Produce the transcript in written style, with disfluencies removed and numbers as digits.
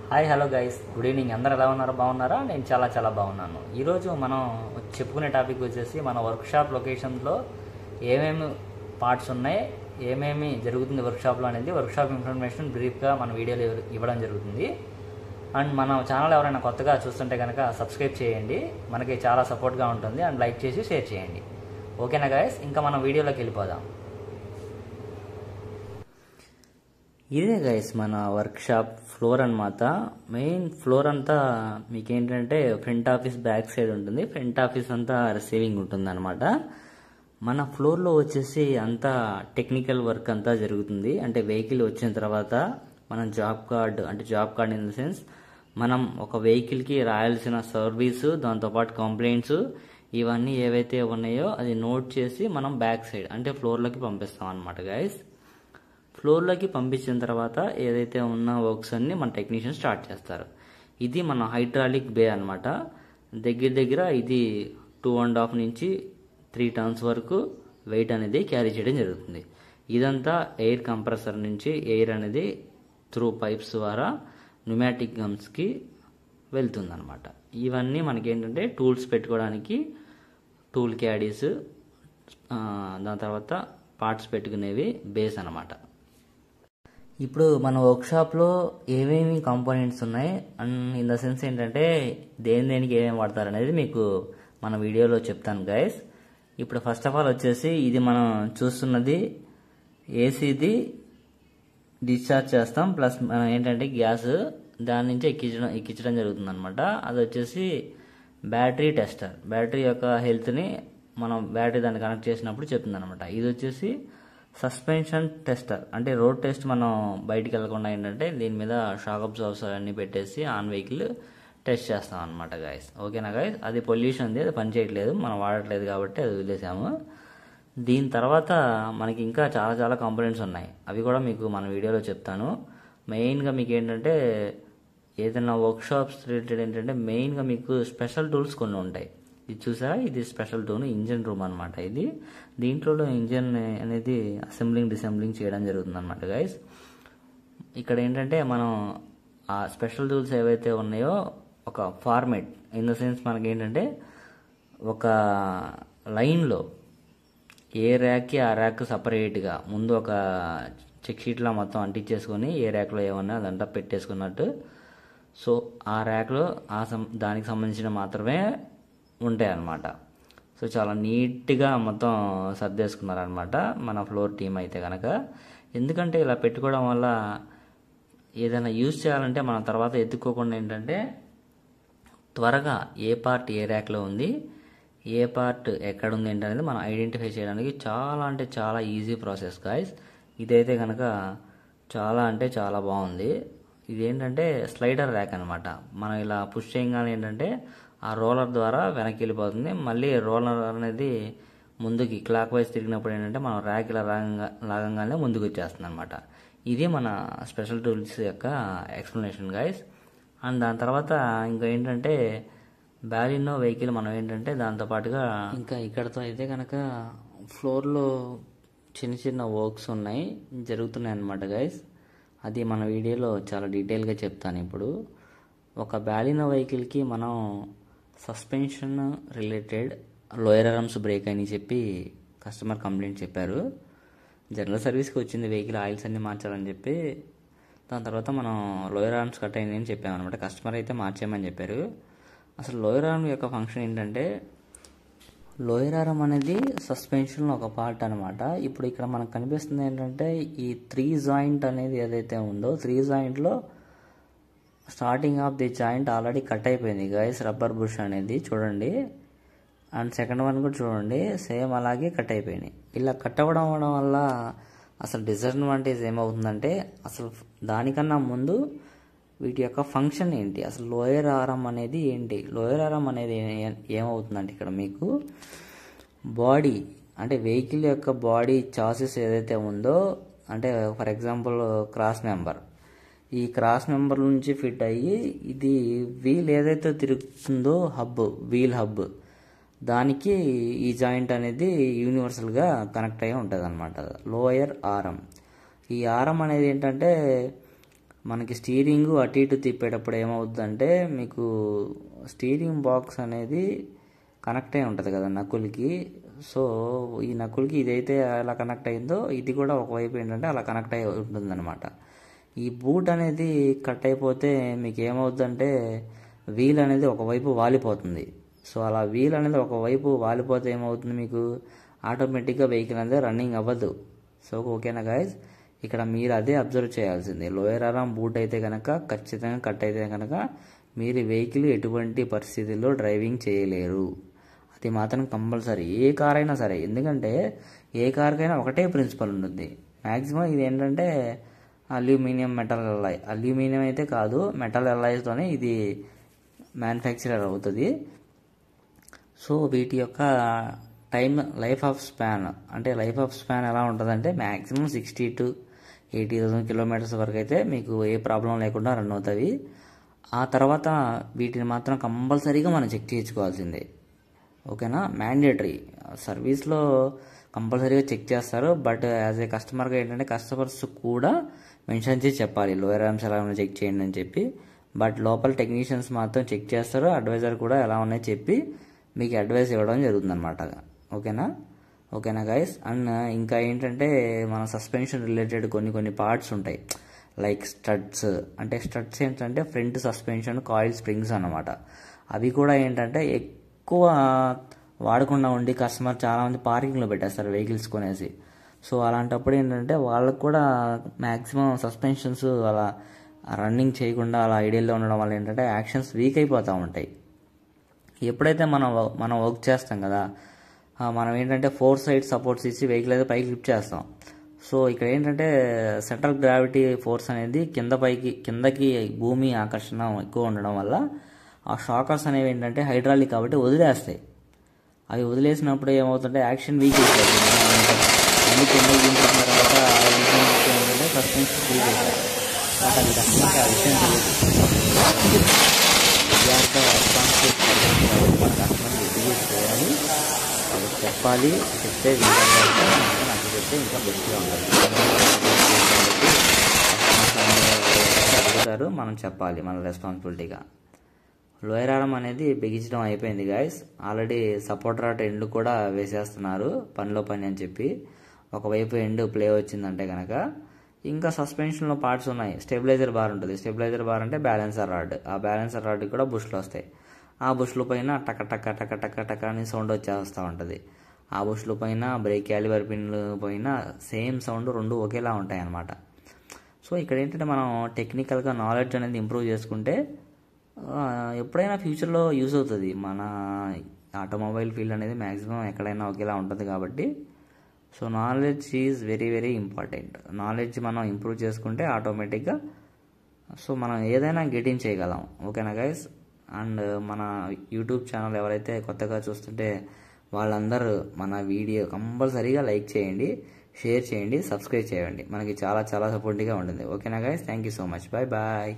Hi hello guys, good evening. అందరు ఎలా ఉన్నారో బాగున్నారా? నేను చాలా చాలా బాగున్నాను. ఈరోజు మనం చెప్పుకునే టాపిక్ వచ్చేసి మన వర్క్షాప్ లొకేషన్లో ఏమేమి పార్ట్స్ ఉన్నాయి, ఏమేమి జరుగుతుంది వర్క్షాప్లో అనేది వర్క్షాప్ ఇన్ఫర్మేషన్ బ్రీఫ్గా మన వీడియోలో ఇవ్వడం జరుగుతుంది. అండ్ మన ఛానల్ ఎవరైనా కొత్తగా చూస్తుంటే కనుక సబ్స్క్రైబ్ చేయండి, మనకి చాలా సపోర్ట్గా ఉంటుంది. అండ్ లైక్ చేసి షేర్ చేయండి. ఓకేనా గైస్, ఇంకా మనం వీడియోలోకి వెళ్ళిపోదాం. ఇదే గైస్ మన వర్క్షాప్ ఫ్లోర్ అన్నమాట. మెయిన్ ఫ్లోర్ అంతా మీకు ఏంటంటే ఫ్రంట్ ఆఫీస్ బ్యాక్ సైడ్ ఉంటుంది. ఫ్రంట్ ఆఫీస్ అంతా రిసీవింగ్ ఉంటుంది అనమాట. మన ఫ్లోర్లో వచ్చేసి అంతా టెక్నికల్ వర్క్ అంతా జరుగుతుంది. అంటే వెహికల్ వచ్చిన తర్వాత మనం job card in the sense మనం ఒక వెహికల్కి రాయాల్సిన సర్వీసు, దాంతోపాటు కంప్లైంట్స్ ఇవన్నీ ఏవైతే ఉన్నాయో అది నోట్ చేసి మనం బ్యాక్ సైడ్ అంటే ఫ్లోర్లోకి పంపిస్తాం అనమాట గైస్. ఫ్లోర్లోకి పంపించిన తర్వాత ఏదైతే ఉన్న వర్క్స్ అన్ని మన టెక్నీషియన్ స్టార్ట్ చేస్తారు. ఇది మన హైడ్రాలిక్ బే అనమాట. దగ్గర ఇది 2.5 నుంచి 3 టన్స్ వరకు వెయిట్ అనేది క్యారీ చేయడం జరుగుతుంది. ఇదంతా ఎయిర్ కంప్రెసర్ నుంచి ఎయిర్ అనేది త్రూ పైప్స్ ద్వారా న్యూమాటిక్ గమ్స్కి వెళ్తుందన్నమాట. ఇవన్నీ మనకి ఏంటంటే టూల్స్ పెట్టుకోవడానికి టూల్ క్యాడీస్, దాని తర్వాత పార్ట్స్ పెట్టుకునేవి బేస్ అనమాట. ఇప్పుడు మన వర్క్షాప్లో ఏమేమి కాంపోనెంట్స్ ఉన్నాయి అండ్ ఇన్ ద సెన్స్ ఏంటంటే దేనికి ఏమేమి వాడతారు అనేది మీకు మన వీడియోలో చెప్తాను గైస్. ఇప్పుడు ఫస్ట్ ఆఫ్ ఆల్ వచ్చేసి ఇది మనం చూస్తున్నది ఏసీది డిశ్చార్జ్ చేస్తాం, ప్లస్ మనం ఏంటంటే గ్యాస్ దాని నుంచి ఎక్కించడం జరుగుతుంది అనమాట. అది వచ్చేసి బ్యాటరీ టెస్టర్, బ్యాటరీ యొక్క హెల్త్ని మనం బ్యాటరీ దాన్ని కనెక్ట్ చేసినప్పుడు చెప్తుంది అనమాట. ఇది వచ్చేసి సస్పెన్షన్ టెస్టర్, అంటే రోడ్ టెస్ట్ మనం బయటికి వెళ్ళకుండా ఏంటంటే దీని మీద షాక్ అబ్జర్వర్స్ అన్నీ పెట్టేసి ఆన్ వెహికల్ టెస్ట్ చేస్తాం అనమాట గైస్. ఓకేనా గైస్, అది పొల్యూషన్ది, అది పనిచేయట్లేదు, మనం వాడట్లేదు కాబట్టి అది వదిలేసాము. దీని తర్వాత మనకి ఇంకా చాలా చాలా కాంపోనెంట్స్ ఉన్నాయి, అవి కూడా మీకు మన వీడియోలో చెప్తాను. మెయిన్గా మీకు ఏంటంటే ఏదైనా వర్క్షాప్స్ రిలేటెడ్ ఏంటంటే మెయిన్గా మీకు స్పెషల్ టూల్స్ కొన్ని ఉంటాయి. ఇది చూసారా, ఇది స్పెషల్ టూల్ ఇంజిన్ రూమ్ అనమాట. ఇది దీంట్లో ఇంజిన్ అనేది డిసెంబ్లింగ్ చేయడం జరుగుతుంది అనమాట గైస్. ఇక్కడ ఏంటంటే మనం ఆ స్పెషల్ టూల్స్ ఏవైతే ఉన్నాయో ఒక ఫార్మేట్ ఇన్ ద సెన్స్ మనకి ఏంటంటే ఒక లైన్లో ఏ ర్యాక్కి ఆ ర్యాక్ సపరేట్గా ముందు ఒక చెక్ షీట్లో మొత్తం అంటించేసుకొని ఏ ర్యాక్లో ఏమన్నా అదంతా పెట్టేసుకున్నట్టు. సో ఆ ర్యాక్లో దానికి సంబంధించిన మాత్రమే ఉంటాయి అన్నమాట. సో చాలా నీట్గా మొత్తం సర్దేసుకున్నారనమాట మన ఫ్లోర్ టీం అయితే కనుక. ఎందుకంటే ఇలా పెట్టుకోవడం వల్ల ఏదైనా యూజ్ చేయాలంటే మనం తర్వాత ఎత్తుక్కోకుండా ఏంటంటే త్వరగా ఏ పార్ట్ ఏ ర్యాక్లో ఉంది, ఏ పార్ట్ ఎక్కడుంది ఏంటనేది మనం ఐడెంటిఫై చేయడానికి చాలా అంటే చాలా ఈజీ ప్రాసెస్ గాయస్. ఇదైతే కనుక చాలా అంటే చాలా బాగుంది. ఇదేంటంటే స్లైడర్ ర్యాక్ అనమాట. మనం ఇలా పుష్ చేయగానే ఏంటంటే ఆ రోలర్ ద్వారా వెనక్కి వెళ్ళిపోతుంది. మళ్ళీ రోలర్ అనేది ముందుకి క్లాక్ వైజ్ తిరిగినప్పుడు ఏంటంటే మనం ర్యాక్ ఇలా లాగంగానే ముందుకు వచ్చేస్తుంది అనమాట. ఇది మన స్పెషల్ టూల్స్ యొక్క ఎక్స్ప్లెనేషన్ గైస్. అండ్ దాని తర్వాత ఇంకా ఏంటంటే బ్యాలినో వెహికల్ మనం ఏంటంటే దాంతోపాటుగా ఇంకా ఇక్కడతో అయితే కనుక ఫ్లోర్లో చిన్న చిన్న వర్క్స్ జరుగుతున్నాయి అన్నమాట గైస్. అది మన వీడియోలో చాలా డీటెయిల్గా చెప్తాను. ఇప్పుడు ఒక బ్యాలినో వెహికల్కి మనం suspension related lower arms break అని చెప్పి కస్టమర్ కంప్లైంట్ చెప్పారు. జనరల్ సర్వీస్కి వచ్చింది వెహికల్, ఆయిల్స్ అన్నీ మార్చాలని చెప్పి. దాని తర్వాత మనం లోయర్ ఆర్మ్స్ కట్ అయింది అని చెప్పామన్నమాట. కస్టమర్ అయితే మార్చేయమని చెప్పారు. అసలు లోయర్ ఆర్మ్ యొక్క ఫంక్షన్ ఏంటంటే లోయర్ ఆర్మ్ అనేది సస్పెన్షన్లో ఒక పార్ట్ అనమాట. ఇప్పుడు ఇక్కడ మనకు కనిపిస్తుంది ఏంటంటే ఈ 3 జాయింట్ అనేది ఏదైతే ఉందో 3 జాయింట్లో starting of the joint already cut అయిపోయింది గైస్, రబ్బర్ బుష్ అనేది చూడండి. అండ్ సెకండ్ వన్ కూడా చూడండి, సేమ్ అలాగే కట్ అయిపోయినాయి. ఇలా కట్ అవ్వడం వల్ల అసలు డిసడ్వాంటేజ్ ఏమవుతుందంటే అసలు దానికన్నా ముందు వీటి యొక్క ఫంక్షన్ ఏంటి, అసలు లోయర్ ఆర్మ్ అనేది ఏంటి, లోయర్ ఆర్మ్ అనేది ఏమవుతుందంటే ఇక్కడ మీకు బాడీ అంటే వెహికల్ యొక్క బాడీ చాసిస్ ఏదైతే ఉందో, అంటే ఫర్ ఎగ్జాంపుల్ క్రాస్ మెంబర్, ఈ క్రాస్ మెంబర్ నుంచి ఫిట్ అయ్యి ఇది వీల్ ఏదైతే తిరుగుతుందో వీల్ హబ్ దానికి ఈ జాయింట్ అనేది యూనివర్సల్గా కనెక్ట్ అయ్యి ఉంటుంది అనమాట లోయర్ ఆర్మ్. ఈ ఆర్మ్ అనేది ఏంటంటే మనకి స్టీరింగ్ అటు ఇటు తిప్పేటప్పుడు ఏమవుతుందంటే మీకు స్టీరింగ్ బాక్స్ అనేది కనెక్ట్ అయి ఉంటుంది కదా నకుల్కి. సో ఈ నకుల్కి ఇదైతే ఎలా కనెక్ట్ అయిందో ఇది కూడా ఒకవైపు ఏంటంటే అలా కనెక్ట్ అయి ఉంటుందన్నమాట. ఈ బూట్ అనేది కట్ అయిపోతే మీకు ఏమవుతుందంటే వీల్ అనేది ఒకవైపు వాలిపోతుంది. సో అలా వీల్ అనేది ఒకవైపు వాలిపోతే ఏమవుతుంది, మీకు ఆటోమేటిక్గా వెహికల్ అనేది రన్నింగ్ అవ్వదు. సో ఓకేనా గైస్, ఇక్కడ మీరు అదే అబ్జర్వ్ చేయాల్సింది. లోయర్ ఆర్మ్ బూట్ అయితే కనుక ఖచ్చితంగా కట్ అయితే కనుక మీరు వెహికల్ ఎటువంటి పరిస్థితుల్లో డ్రైవింగ్ చేయలేరు. అది మాత్రం కంపల్సరీ, ఏ కార్ అయినా సరే. ఎందుకంటే ఏ కార్కైనా ఒకటే ప్రిన్సిపల్ ఉంటుంది. మ్యాక్సిమం ఇది ఏంటంటే అల్యూమినియం మెటల్ ఎల్లాయ్, అల్యూమినియం అయితే కాదు మెటల్ ఎల్లాయ్స్తోనే ఇది మ్యానుఫ్యాక్చరర్ అవుతుంది. సో వీటి యొక్క లైఫ్ ఆఫ్ స్పాన్ అంటే లైఫ్ ఆఫ్ స్పాన్ ఎలా ఉంటుందంటే మ్యాక్సిమం 60 to 80,000 కిలోమీటర్స్ వరకు అయితే మీకు ఏ ప్రాబ్లం లేకుండా రన్ అవుతుంది. ఆ తర్వాత వీటిని మాత్రం కంపల్సరీగా మనం చెక్ చేయించుకోవాల్సిందే. ఓకేనా, మ్యాండేటరీ సర్వీస్లో కంపల్సరీగా చెక్ చేస్తారు. బట్ యాజ్ ఏ కస్టమర్గా ఏంటంటే కస్టమర్స్ కూడా మెన్షన్ చేసి చెప్పాలి లోయర్ ఆర్మ్స్ ఎలా ఉన్నాయి చెక్ చేయండి అని చెప్పి. బట్ లోపల టెక్నీషియన్స్ మాత్రం చెక్ చేస్తారు. అడ్వైజర్ కూడా ఎలా ఉన్నాయో చెప్పి మీకు అడ్వైస్ ఇవ్వడం జరుగుతుందన్నమాట. ఓకేనా గైస్. అండ్ ఇంకా ఏంటంటే మన సస్పెన్షన్ రిలేటెడ్ కొన్ని పార్ట్స్ ఉంటాయి, లైక్ స్టడ్స్. అంటే స్టడ్స్ ఏంటంటే ఫ్రంట్ సస్పెన్షన్ కాయిల్ స్ప్రింగ్స్ అన్నమాట. అవి కూడా ఏంటంటే ఎక్కువ వాడకుండా ఉండి కస్టమర్ చాలామంది పార్కింగ్లో పెట్టేస్తారు వెహికల్స్ కొనేసి. సో అలాంటప్పుడు ఏంటంటే వాళ్ళకు కూడా మ్యాక్సిమం సస్పెన్షన్స్ అలా రన్నింగ్ చేయకుండా అలా ఐడియల్లో ఉండడం వల్ల ఏంటంటే యాక్షన్స్ వీక్ అయిపోతూ ఉంటాయి. ఎప్పుడైతే మనం వర్క్ చేస్తాం కదా, మనం ఏంటంటే 4 సైడ్ సపోర్ట్స్ ఇచ్చి వెహికల్ అయితే పైకి లిఫ్ట్ చేస్తాం. సో ఇక్కడ ఏంటంటే సెంట్రల్ గ్రావిటీ ఫోర్స్ అనేది కిందకి భూమి ఆకర్షణ ఎక్కువ ఉండడం వల్ల ఆ షాకర్స్ అనేవి ఏంటంటే హైడ్రాలిక్ కాబట్టి వదిలేస్తాయి. అవి వదిలేసినప్పుడు ఏమవుతుంటే యాక్షన్ వీక్ అయిపోతుంది. అన్ని కిందకి దించిన తర్వాత ఏంటంటే సస్పెన్షన్ వీక్ అయిపోతాయి. బట్ అది కస్టమర్కి ఆ విషయం తెలియదు. చేయాలి, వాళ్ళకి చెప్పాలి. చెప్తే నాకు చెప్తే ఇంకా బెస్ట్గా ఉంటుంది. అడుగుతారు, మనం చెప్పాలి మన రెస్పాన్సిబిలిటీగా. లోయర్ ఆర్మ్ అనేది బిగించడం అయిపోయింది guys. Already support rod end కూడా వేసేస్తున్నారు పనిలో పని అని చెప్పి. ఒకవైపు ఎండ్ ప్లే వచ్చిందంటే కనుక ఇంకా సస్పెన్షన్లో పార్ట్స్ ఉన్నాయి. స్టెబిలైజర్ బార్ ఉంటుంది. స్టెబిలైజర్ బార్ అంటే బ్యాలెన్సర్ రాడ్. ఆ బ్యాలెన్సర్ రాడ్కి కూడా బుష్లు వస్తాయి. ఆ బుష్ల పైన టక టక టక టక టక అని సౌండ్ వచ్చేస్తూ ఉంటుంది. ఆ బుష్ల పైన బ్రేక్ క్యాలిబర్ పిన్లు పైన సేమ్ సౌండ్ రెండు ఒకేలా ఉంటాయి అన్నమాట. సో ఇక్కడ ఏంటంటే మనం టెక్నికల్గా నాలెడ్జ్ అనేది ఇంప్రూవ్ చేసుకుంటే ఎప్పుడైనా ఫ్యూచర్లో యూజ్ అవుతుంది. మన ఆటోమొబైల్ ఫీల్డ్ అనేది మ్యాక్సిమం ఎక్కడైనా ఒకేలా ఉంటుంది కాబట్టి so knowledge is very very important. Knowledge మనం ఇంప్రూవ్ చేసుకుంటే ఆటోమేటిక్గా సో మనం ఏదైనా గెటిన్ చేయగలం. ఓకేనా గైస్. అండ్ మన యూట్యూబ్ ఛానల్ ఎవరైతే కొత్తగా చూస్తుంటే వాళ్ళందరూ మన వీడియో కంపల్సరీగా లైక్ చేయండి, షేర్ చేయండి, సబ్స్క్రైబ్ చేయండి. మనకి చాలా చాలా సపోర్టివ్గా ఉంటుంది. ఓకేనా guys, thank you so much. Bye bye.